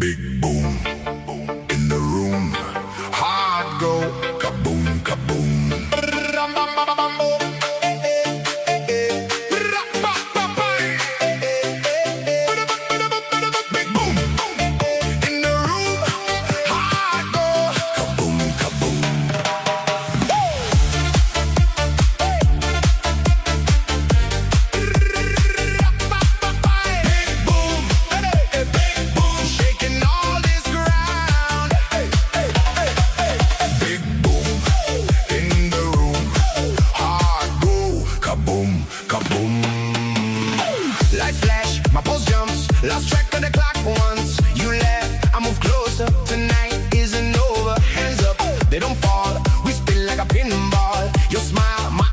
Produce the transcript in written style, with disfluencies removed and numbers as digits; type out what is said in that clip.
Big boom in the room. Hard go kaboom kaboom. Big boom in the room. Hard go kaboom kaboom. Big boom, shaking all this ground. Big boom in the room. Hard go, kaboom, kaboom. Lights flash, my pulse jumps. Lost track of the clock for once.